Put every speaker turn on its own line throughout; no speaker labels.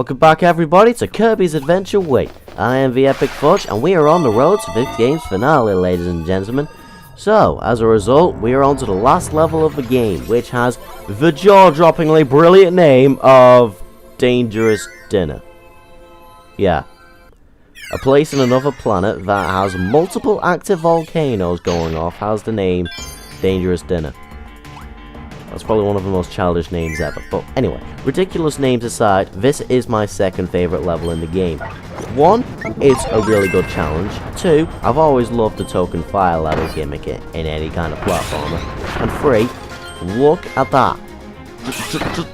Welcome back everybody to Kirby's Adventure Wii. I am the Epic Fudge and we are on the road to this game's finale, ladies and gentlemen. So, as a result, we are on to the last level of the game, which has the jaw-droppingly brilliant name of Dangerous Dinner. Yeah. A place on another planet that has multiple active volcanoes going off has the name Dangerous Dinner. That's probably one of the most childish names ever. But anyway, ridiculous names aside, this is my second favourite level in the game. 1, it's a really good challenge. 2, I've always loved the token fire level gimmick in any kind of platformer. And 3, look at that.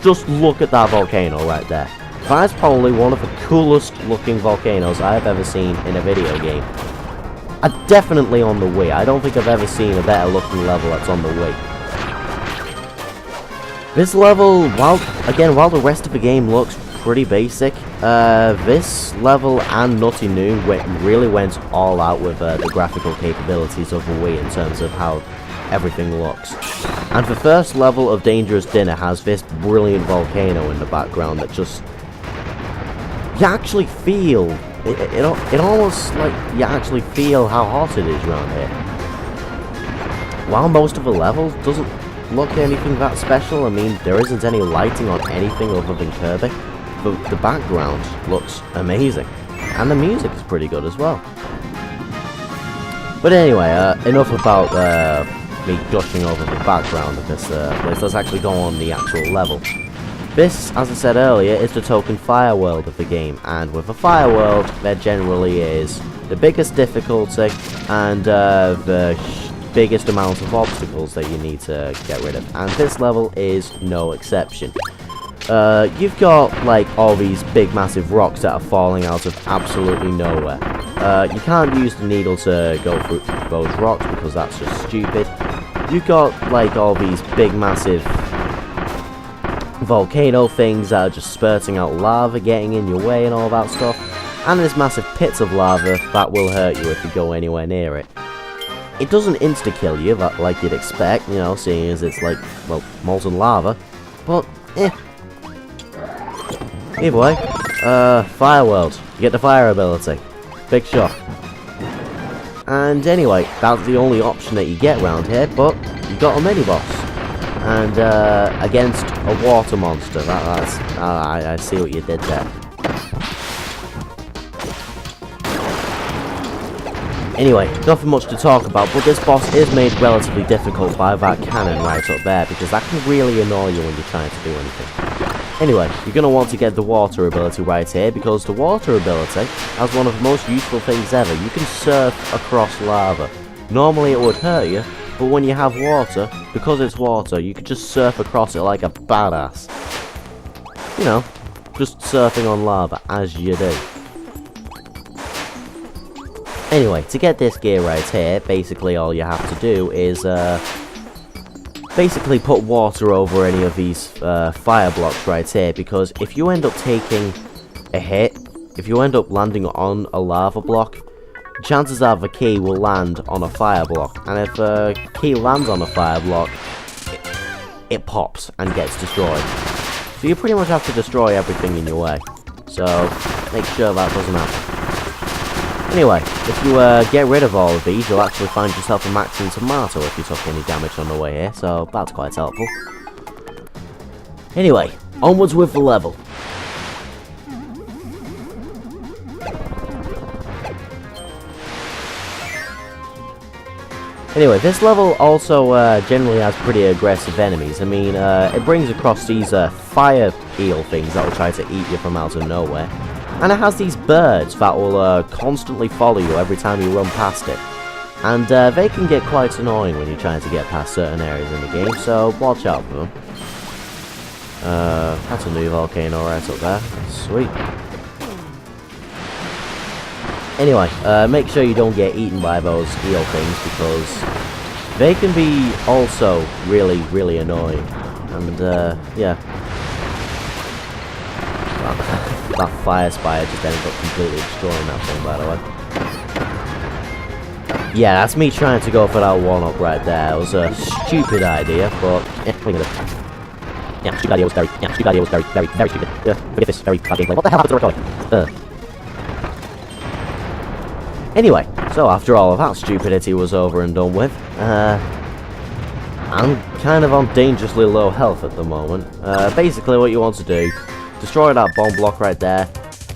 Just look at that volcano right there. That's probably one of the coolest looking volcanoes I've ever seen in a video game. Definitely on the Wii. I don't think I've ever seen a better looking level that's on the Wii. This level, while the rest of the game looks pretty basic, this level and Nutty New really went all out with the graphical capabilities of the Wii in terms of how everything looks. And the first level of Dangerous Dinner has this brilliant volcano in the background that just... you actually feel... It almost like you actually feel how hot it is around here. While most of the level doesn't look anything that special, I mean, there isn't any lighting on anything other than Kirby, but the background looks amazing, and the music is pretty good as well. But anyway, enough about me gushing over the background of this place. Let's actually go on the actual level. This, as I said earlier, is the token fire world of the game, and with a fire world, there generally is the biggest difficulty and the biggest amount of obstacles that you need to get rid of, and this level is no exception. You've got like all these big massive rocks that are falling out of absolutely nowhere. You can't use the needle to go through those rocks because that's just stupid. You've got like all these big massive volcano things that are just spurting out lava, getting in your way and all that stuff, and there's massive pits of lava that will hurt you if you go anywhere near it. It doesn't insta-kill you, like you'd expect, you know, seeing as it's like, well, molten lava. But, Either way, Fire World. You get the fire ability. Big shot. And anyway, that's the only option that you get around here, but you got a mini-boss. And, against a water monster. I see what you did there. Anyway, nothing much to talk about, but this boss is made relatively difficult by that cannon right up there, because that can really annoy you when you're trying to do anything. Anyway, you're going to want to get the water ability right here, because the water ability has one of the most useful things ever. You can surf across lava. Normally it would hurt you, but when you have water, because it's water, you can just surf across it like a badass. You know, just surfing on lava, as you do. Anyway, to get this gear right here, basically all you have to do is, basically put water over any of these, fire blocks right here, because if you end up taking a hit, if you end up landing on a lava block, chances are the key will land on a fire block, and if a key lands on a fire block, it pops and gets destroyed. So you pretty much have to destroy everything in your way, so make sure that doesn't happen. Anyway, if you get rid of all of these, you'll actually find yourself a maximum tomato if you took any damage on the way here, so that's quite helpful. Anyway, onwards with the level. Anyway, this level also generally has pretty aggressive enemies. I mean, it brings across these fire eel things that will try to eat you from out of nowhere. And it has these birds that will constantly follow you every time you run past it. And they can get quite annoying when you're trying to get past certain areas in the game, so watch out for them. That's a new volcano right up there. Sweet. Anyway, make sure you don't get eaten by those eel things, because they can be also really, really annoying. And, yeah. That fire spire just ended up completely destroying that thing, by the way. Yeah, that's me trying to go for that one-up right there. It was a stupid idea, but stupid idea was very, stupid idea was very, very, very stupid. Forget this very bad gameplay. What the hell happened to the recording? Anyway, so after all of that stupidity was over and done with, I'm kind of on dangerously low health at the moment. Basically what you want to do, destroy that bomb block right there,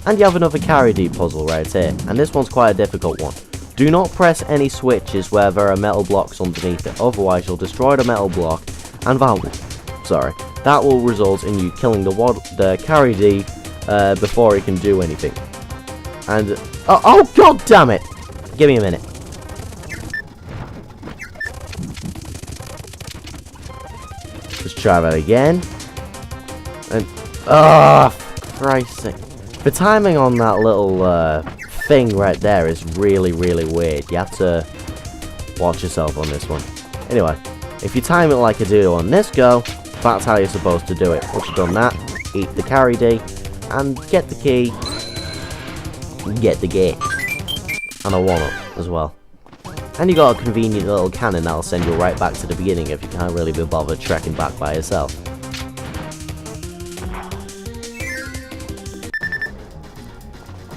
and you have another carry D puzzle right here, and this one's quite a difficult one. Do not press any switches where there are metal blocks underneath it, otherwise you'll destroy the metal block, and that will result in you killing the carry D before it can do anything. And, oh god damn it! Give me a minute. Let's try that again. And, for Christ's sake. The timing on that little thing right there is really, really weird. You have to watch yourself on this one. Anyway, if you time it like I do on this go, that's how you're supposed to do it. Once you've done that, eat the carry D, and get the key. Get the gate. And a 1-up as well. And you got a convenient little cannon that'll send you right back to the beginning if you can't really be bothered trekking back by yourself.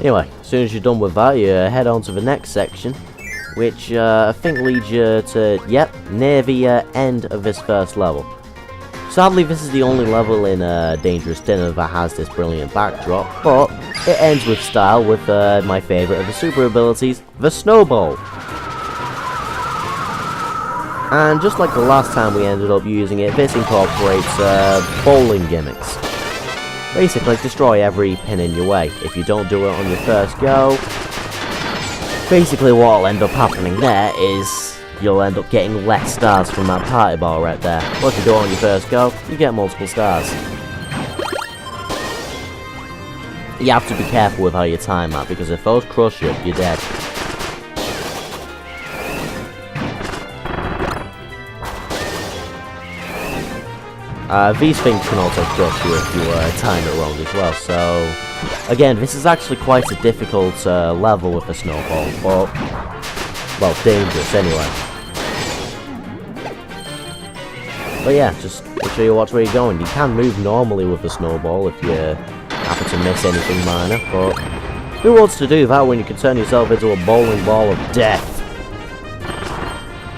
Anyway, as soon as you're done with that, you head on to the next section, which I think leads you to, near the end of this first level. Sadly, this is the only level in Dangerous Dinner that has this brilliant backdrop, but it ends with style with my favourite of the super abilities, the Snowball. And just like the last time we ended up using it, this incorporates bowling gimmicks. Basically, destroy every pin in your way. If you don't do it on your first go, basically what'll end up happening there is you'll end up getting less stars from that party ball right there. But if you do it on your first go, you get multiple stars. You have to be careful with how you time that, because if those crush you, you're dead. These things can also crush you if you time it wrong as well, so again, this is actually quite a difficult level with the snowball, but, well, dangerous anyway. But yeah, just make sure you watch where you're going. You can move normally with the snowball if you happen to miss anything minor, but who wants to do that when you can turn yourself into a bowling ball of death?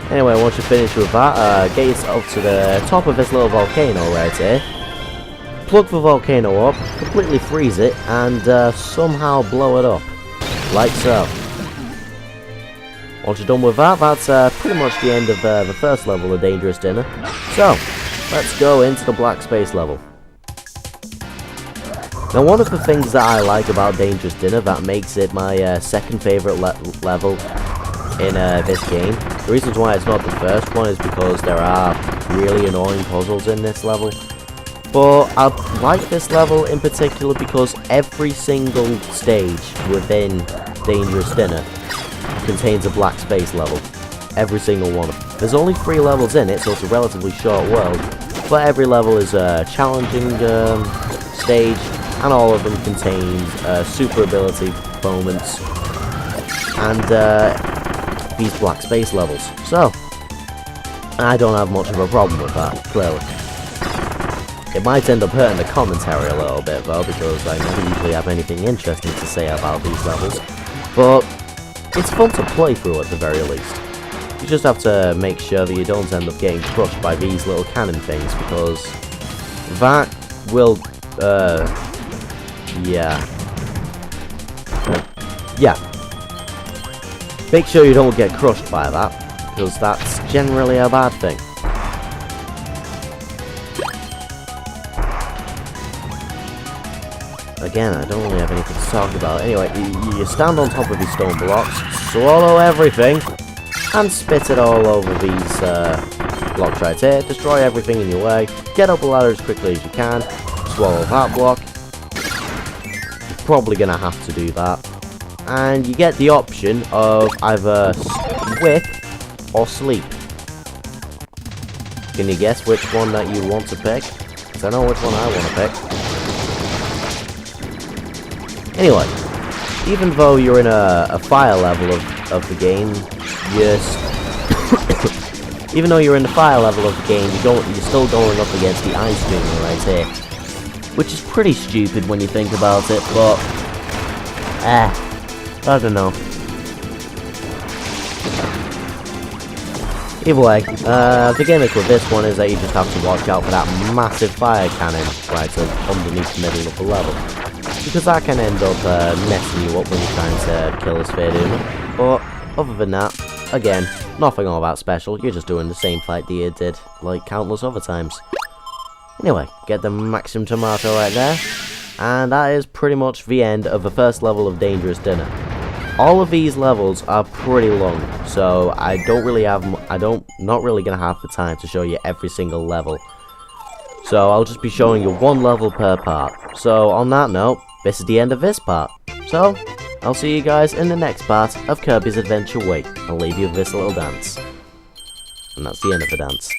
Anyway, once you're finished with that, get yourself to the top of this little volcano right here. Plug the volcano up, completely freeze it, and somehow blow it up. Like so. Once you're done with that, that's pretty much the end of the first level of Dangerous Dinner. So, let's go into the black space level. Now, one of the things that I like about Dangerous Dinner that makes it my second favourite level in this game, the reasons why it's not the first one is because there are really annoying puzzles in this level. But I like this level in particular because every single stage within Dangerous Dinner contains a black space level. Every single one. There's only 3 levels in it, so it's a relatively short world, but every level is a challenging stage, and all of them contain super ability moments and these black space levels. So, I don't have much of a problem with that, clearly. It might end up hurting the commentary a little bit though, because I never usually have anything interesting to say about these levels, but it's fun to play through at the very least. You just have to make sure that you don't end up getting crushed by these little cannon things, because that will, yeah. Make sure you don't get crushed by that, because that's generally a bad thing. Again, I don't really have anything to talk about. Anyway, you stand on top of these stone blocks, swallow everything, and spit it all over these blocks right here. Destroy everything in your way. Get up the ladder as quickly as you can. Swallow that block. You're probably going to have to do that. And you get the option of either whip or sleep. Can you guess which one that you want to pick? Because I know which one I want to pick. Anyway, even though you're in a fire level of the game, Even though you're in the fire level of the game, you're still going up against the ice beam right here. Which is pretty stupid when you think about it, but... I don't know. Either way, the gimmick with this one is that you just have to watch out for that massive fire cannon right underneath the middle of the level. Because that can end up messing you up when you're trying to kill a sphere demon. But other than that, again, nothing all that special, you're just doing the same fight that you did like countless other times. Anyway, get the maximum tomato right there, and that is pretty much the end of the first level of Dangerous Dinner. All of these levels are pretty long, so not really gonna have the time to show you every single level. So I'll just be showing you one level per part. So on that note, this is the end of this part. So I'll see you guys in the next part of Kirby's Adventure Wii. I'll leave you with this little dance. And that's the end of the dance.